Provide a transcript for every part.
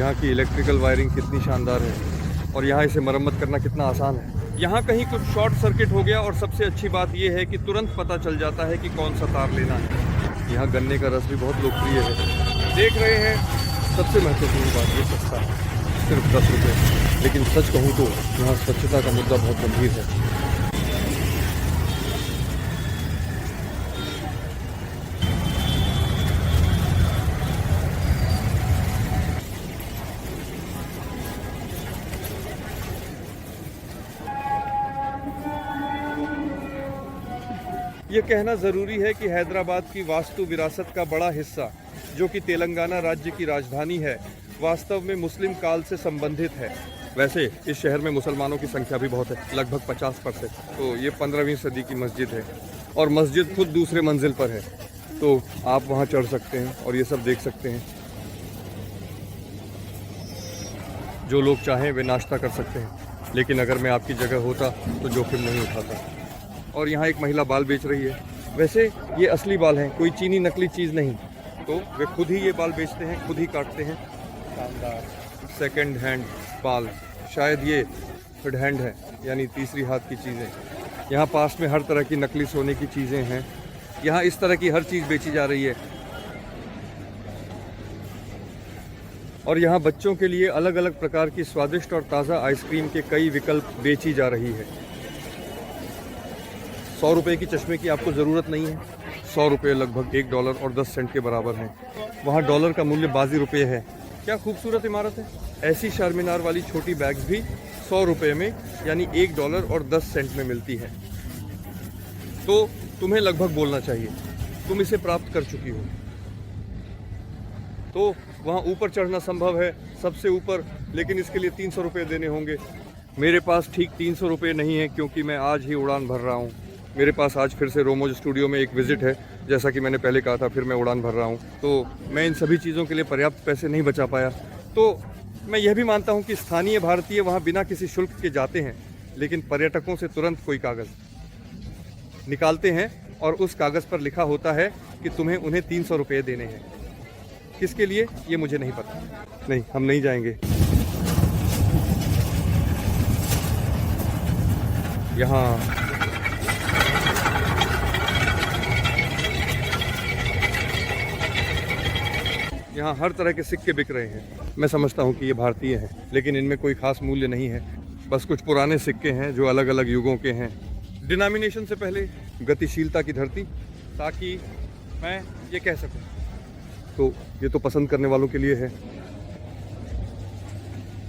यहाँ की electrical wiring कितनी शानदार है और यहाँ इसे मरम्मत करना कितना आसान है। यहाँ कहीं कुछ शॉर्ट सर्किट हो गया और सबसे अच्छी बात यह है कि तुरंत पता चल जाता है कि कौन सा तार लेना है। यहाँ गन्ने का रस भी बहुत लोकप्रिय है। देख रहे हैं, सबसे महत्वपूर्ण बात ये सस्ता है, सिर्फ 10 रुपये। लेकिन सच कहूँ तो यहाँ स्वच्छता का मुद्दा बहुत गंभीर है। ये कहना ज़रूरी है कि हैदराबाद की वास्तु विरासत का बड़ा हिस्सा, जो कि तेलंगाना राज्य की राजधानी है, वास्तव में मुस्लिम काल से संबंधित है। वैसे इस शहर में मुसलमानों की संख्या भी बहुत है, लगभग 50%। तो ये 15वीं सदी की मस्जिद है और मस्जिद खुद दूसरे मंजिल पर है, तो आप वहाँ चढ़ सकते हैं और ये सब देख सकते हैं। जो लोग चाहें वे नाश्ता कर सकते हैं, लेकिन अगर मैं आपकी जगह होता तो जोखिम नहीं उठाता। और यहाँ एक महिला बाल बेच रही है। वैसे ये असली बाल हैं, कोई चीनी नकली चीज़ नहीं। तो वे खुद ही ये बाल बेचते हैं, खुद ही काटते हैं। शानदार सेकंड हैंड बाल, शायद ये थर्ड हैंड है, यानी तीसरी हाथ की चीज़ें। यहाँ पास में हर तरह की नकली सोने की चीज़ें हैं। यहाँ इस तरह की हर चीज़ बेची जा रही है। और यहाँ बच्चों के लिए अलग अलग प्रकार की स्वादिष्ट और ताज़ा आइसक्रीम के कई विकल्प बेची जा रही है। 100 रुपये की चश्मे की आपको ज़रूरत नहीं है। 100 रुपये लगभग $1 और 10 सेंट के बराबर हैं। वहाँ डॉलर का मूल्य बाजी रुपये है। क्या खूबसूरत इमारत है। ऐसी चारमीनार वाली छोटी बैग्स भी 100 रुपये में, यानी $1 और 10 सेंट में मिलती है। तो तुम्हें लगभग बोलना चाहिए, तुम इसे प्राप्त कर चुकी हो। तो वहाँ ऊपर चढ़ना संभव है, सबसे ऊपर, लेकिन इसके लिए 300 रुपये देने होंगे। मेरे पास ठीक 300 रुपये नहीं है, क्योंकि मैं आज ही उड़ान भर रहा हूँ। मेरे पास आज फिर से रोमोज स्टूडियो में एक विज़िट है, जैसा कि मैंने पहले कहा था। फिर मैं उड़ान भर रहा हूँ, तो मैं इन सभी चीज़ों के लिए पर्याप्त पैसे नहीं बचा पाया। तो मैं यह भी मानता हूँ कि स्थानीय भारतीय वहाँ बिना किसी शुल्क के जाते हैं, लेकिन पर्यटकों से तुरंत कोई कागज़ निकालते हैं और उस कागज़ पर लिखा होता है कि तुम्हें उन्हें 300 रुपये देने हैं। किसके लिए ये मुझे नहीं पता। नहीं, हम नहीं जाएंगे। यहाँ हर तरह के सिक्के बिक रहे हैं। मैं समझता हूँ कि ये भारतीय हैं, लेकिन इनमें कोई खास मूल्य नहीं है। बस कुछ पुराने सिक्के हैं जो अलग अलग युगों के हैं। डिनोमिनेशन से पहले गतिशीलता की धरती, ताकि मैं ये कह सकूँ। तो ये तो पसंद करने वालों के लिए है।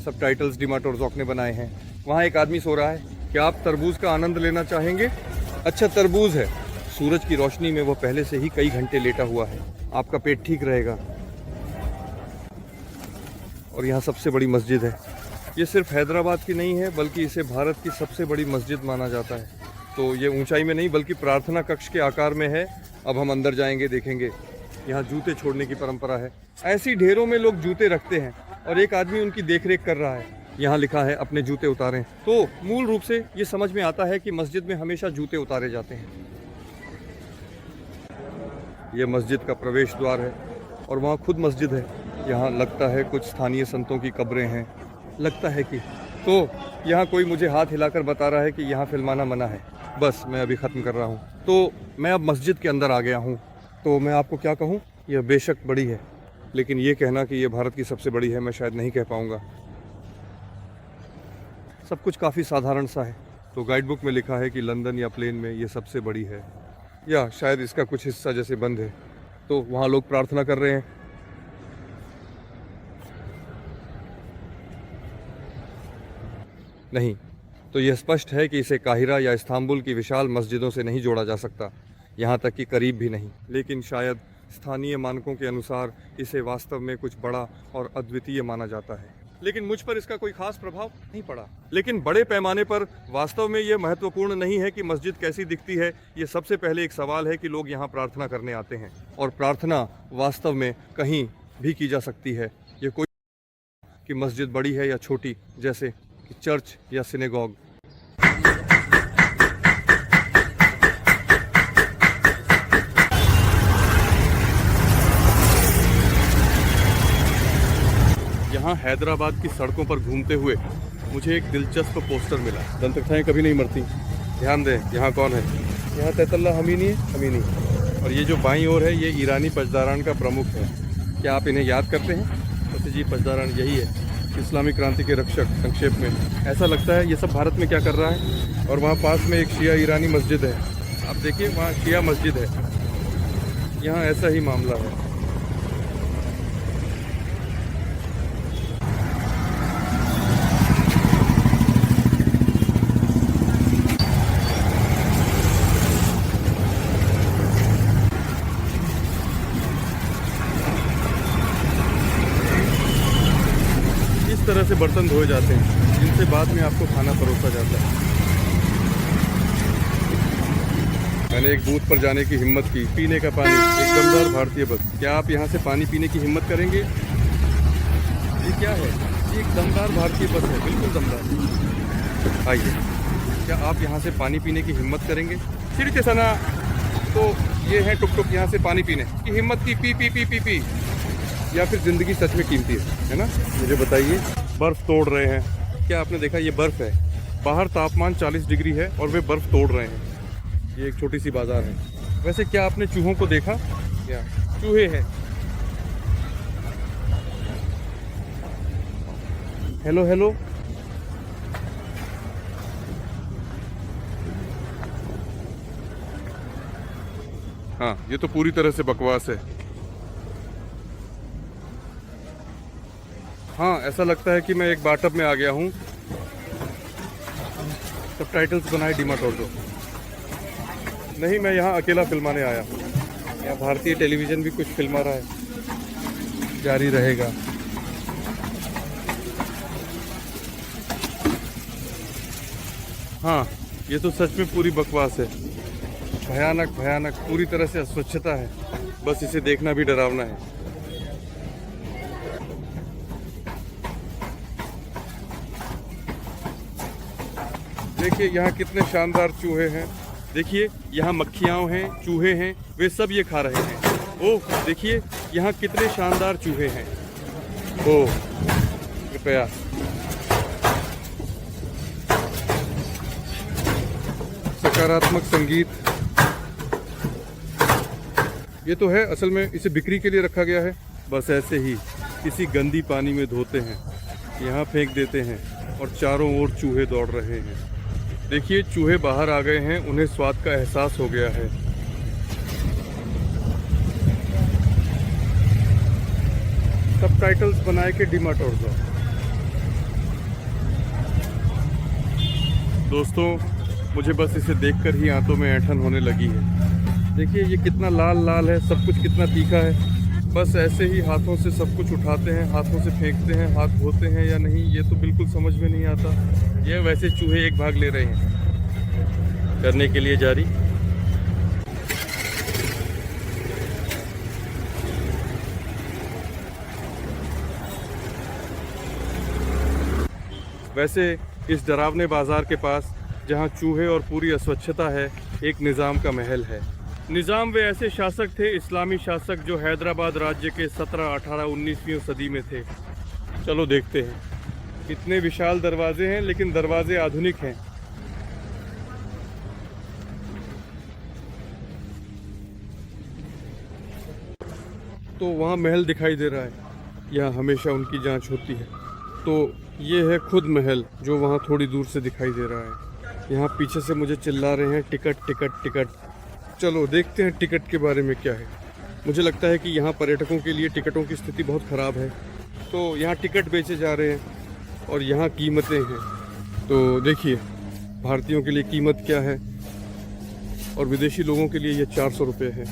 सबटाइटल्स डिमा टोरज़ॉक ने बनाए हैं। वहाँ एक आदमी सो रहा है। क्या आप तरबूज का आनंद लेना चाहेंगे? अच्छा, तरबूज है। सूरज की रोशनी में वह पहले से ही कई घंटे लेटा हुआ है। आपका पेट ठीक रहेगा। और यहाँ सबसे बड़ी मस्जिद है। ये सिर्फ हैदराबाद की नहीं है, बल्कि इसे भारत की सबसे बड़ी मस्जिद माना जाता है। तो ये ऊंचाई में नहीं, बल्कि प्रार्थना कक्ष के आकार में है। अब हम अंदर जाएंगे, देखेंगे। यहाँ जूते छोड़ने की परंपरा है। ऐसी ढेरों में लोग जूते रखते हैं और एक आदमी उनकी देखरेख कर रहा है। यहाँ लिखा है अपने जूते उतारें। तो मूल रूप से ये समझ में आता है कि मस्जिद में हमेशा जूते उतारे जाते हैं। ये मस्जिद का प्रवेश द्वार है और वहाँ खुद मस्जिद है। यहाँ लगता है कुछ स्थानीय संतों की कब्रें हैं। लगता है कि तो यहाँ कोई मुझे हाथ हिलाकर बता रहा है कि यहाँ फिल्माना मना है। बस मैं अभी ख़त्म कर रहा हूँ। तो मैं अब मस्जिद के अंदर आ गया हूँ। तो मैं आपको क्या कहूँ, यह बेशक बड़ी है, लेकिन ये कहना कि यह भारत की सबसे बड़ी है, मैं शायद नहीं कह पाऊँगा। सब कुछ काफ़ी साधारण सा है। तो गाइड बुक में लिखा है कि लंदन या प्लेन में ये सबसे बड़ी है, या शायद इसका कुछ हिस्सा जैसे बंद है। तो वहाँ लोग प्रार्थना कर रहे हैं। नहीं, तो यह स्पष्ट है कि इसे काहिरा या इस्तांबुल की विशाल मस्जिदों से नहीं जोड़ा जा सकता, यहाँ तक कि करीब भी नहीं। लेकिन शायद स्थानीय मानकों के अनुसार इसे वास्तव में कुछ बड़ा और अद्वितीय माना जाता है। लेकिन मुझ पर इसका कोई खास प्रभाव नहीं पड़ा। लेकिन बड़े पैमाने पर वास्तव में यह महत्वपूर्ण नहीं है कि मस्जिद कैसी दिखती है। ये सबसे पहले एक सवाल है कि लोग यहाँ प्रार्थना करने आते हैं, और प्रार्थना वास्तव में कहीं भी की जा सकती है। ये कोई कि मस्जिद बड़ी है या छोटी, जैसे कि चर्च या सिनेगॉग। यहाँ यहाँ हैदराबाद की सड़कों पर घूमते हुए मुझे एक दिलचस्प पोस्टर मिला। दंतकथाएं कभी नहीं मरती। ध्यान दें, यहाँ कौन है? यहाँ तैतुल्लाह हमीनी है, हमीनी। और ये जो बाईं ओर है, ये ईरानी पजदारान का प्रमुख है। क्या आप इन्हें याद करते हैं? मसीह पजदारान यही है, इस्लामी क्रांति के रक्षक। संक्षेप में ऐसा लगता है ये सब भारत में क्या कर रहा है। और वहाँ पास में एक शिया ईरानी मस्जिद है, आप देखिए वहाँ शिया मस्जिद है। यहाँ ऐसा ही मामला है। इस तरह से बर्तन धोए जाते हैं, जिनसे बाद में आपको खाना परोसा जाता है। मैंने एक बूथ पर जाने की हिम्मत की। पीने का पानी, एक दमदार भारतीय बस। क्या आप यहाँ से पानी पीने की हिम्मत करेंगे? ये क्या है? ये एक दमदार भारतीय बस है, बिल्कुल दमदार। आइए, क्या आप यहाँ से पानी पीने की हिम्मत करेंगे? सिर्फ सना तो ये है टुक टुक यहाँ से पानी पीने की हिम्मत की। P P P P P या फिर ज़िंदगी सच में कीमती है ना? मुझे बताइए। बर्फ़ तोड़ रहे हैं। क्या आपने देखा? ये बर्फ़ है। बाहर तापमान 40 डिग्री है और वे बर्फ़ तोड़ रहे हैं। ये एक छोटी सी बाज़ार है। वैसे क्या आपने चूहों को देखा? क्या चूहे हैं? Hello hello. हाँ, ये तो पूरी तरह से बकवास है। हाँ, ऐसा लगता है कि मैं एक बाटअप में आ गया हूँ। सबटाइटल्स बनाए डिमाटोर्जो। नहीं, मैं यहाँ अकेला फिल्माने आया हूँ। यहाँ भारतीय टेलीविज़न भी कुछ फिल्मा रहा है, जारी रहेगा। हाँ, ये तो सच में पूरी बकवास है। भयानक भयानक, पूरी तरह से अस्वच्छता है। बस इसे देखना भी डरावना है। देखिए यहाँ कितने शानदार चूहे हैं। देखिए यहाँ मक्खियाँ हैं, चूहे हैं, वे सब ये खा रहे हैं। ओह देखिए यहाँ कितने शानदार चूहे हैं। ओह कृपया। सकारात्मक संगीत। ये तो है, असल में इसे बिक्री के लिए रखा गया है। बस ऐसे ही किसी गंदी पानी में धोते हैं, यहाँ फेंक देते हैं और चारों ओर चूहे दौड़ रहे हैं। देखिए चूहे बाहर आ गए हैं, उन्हें स्वाद का एहसास हो गया है। सबटाइटल्स बनाए के डिमाटोर्जो। दोस्तों मुझे बस इसे देखकर ही आंतों में ऐंठन होने लगी है। देखिए ये कितना लाल लाल है, सब कुछ कितना तीखा है। बस ऐसे ही हाथों से सब कुछ उठाते हैं, हाथों से फेंकते हैं। हाथ धोते हैं या नहीं ये तो बिल्कुल समझ में नहीं आता। ये वैसे चूहे एक भाग ले रहे हैं, करने के लिए जारी। वैसे इस डरावने बाजार के पास जहां चूहे और पूरी अस्वच्छता है, एक निज़ाम का महल है। निज़ाम वे ऐसे शासक थे, इस्लामी शासक, जो हैदराबाद राज्य के 17, 18, 19वीं सदी में थे। चलो देखते हैं। इतने विशाल दरवाजे हैं लेकिन दरवाजे आधुनिक हैं। तो वहाँ महल दिखाई दे रहा है, यहाँ हमेशा उनकी जांच होती है। तो ये है खुद महल जो वहाँ थोड़ी दूर से दिखाई दे रहा है। यहाँ पीछे से मुझे चिल्ला रहे हैं टिकट टिकट टिकट। चलो देखते हैं टिकट के बारे में क्या है। मुझे लगता है कि यहाँ पर्यटकों के लिए टिकटों की स्थिति बहुत ख़राब है। तो यहाँ टिकट बेचे जा रहे हैं और यहाँ कीमतें हैं। तो देखिए भारतीयों के लिए कीमत क्या है और विदेशी लोगों के लिए ये 400 रुपये है।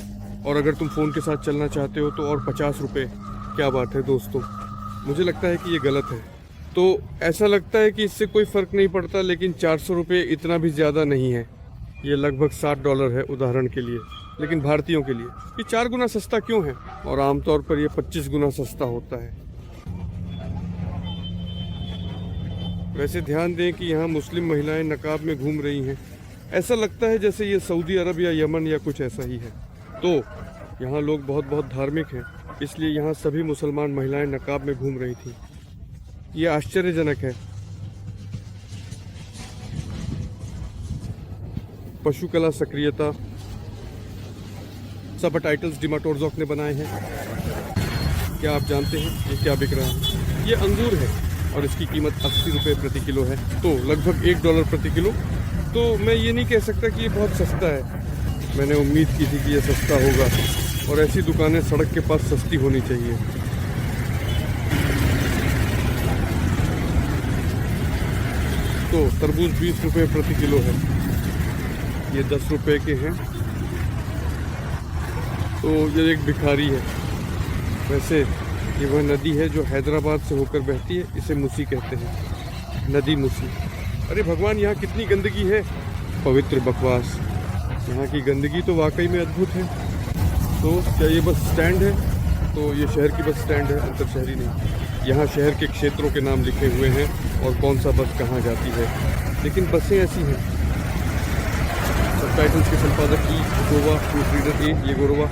और अगर तुम फ़ोन के साथ चलना चाहते हो तो और 50 रुपये। क्या बात है दोस्तों, मुझे लगता है कि ये गलत है। तो ऐसा लगता है कि इससे कोई फ़र्क नहीं पड़ता, लेकिन 400 रुपये इतना भी ज़्यादा नहीं है। ये लगभग $60 है उदाहरण के लिए, लेकिन भारतीयों के लिए ये 4 गुना सस्ता क्यों है? और आमतौर पर ये 25 गुना सस्ता होता है। वैसे ध्यान दें कि यहाँ मुस्लिम महिलाएं नकाब में घूम रही हैं। ऐसा लगता है जैसे ये सऊदी अरब या यमन या कुछ ऐसा ही है। तो यहाँ लोग बहुत बहुत धार्मिक हैं, इसलिए यहाँ सभी मुसलमान महिलाएं नकाब में घूम रही थी। ये आश्चर्यजनक है। पशु कला सक्रियता, सब टाइटल्स डिमाटोरजॉक ने बनाए हैं। क्या आप जानते हैं ये क्या बिक रहा है? ये अंगूर है और इसकी कीमत 80 रुपये प्रति किलो है, तो लगभग $1 प्रति किलो। तो मैं ये नहीं कह सकता कि ये बहुत सस्ता है। मैंने उम्मीद की थी कि ये सस्ता होगा, और ऐसी दुकानें सड़क के पास सस्ती होनी चाहिए। तो तरबूज 20 रुपये प्रति किलो है, ये 10 रुपये के हैं। तो ये एक भिखारी है। वैसे ये वह नदी है जो हैदराबाद से होकर बहती है, इसे मूसी कहते हैं, नदी मूसी। अरे भगवान, यहाँ कितनी गंदगी है, पवित्र बकवास। यहाँ की गंदगी तो वाकई में अद्भुत है। तो क्या ये बस स्टैंड है? तो ये शहर की बस स्टैंड है, अंतर शहरी नहीं। यहाँ शहर के क्षेत्रों के नाम लिखे हुए हैं और कौन सा बस कहाँ जाती है, लेकिन बसें ऐसी हैं। सबटाइटल्स के संपादक ई गोवा, प्रूफ रीडर ए ये गोरवा।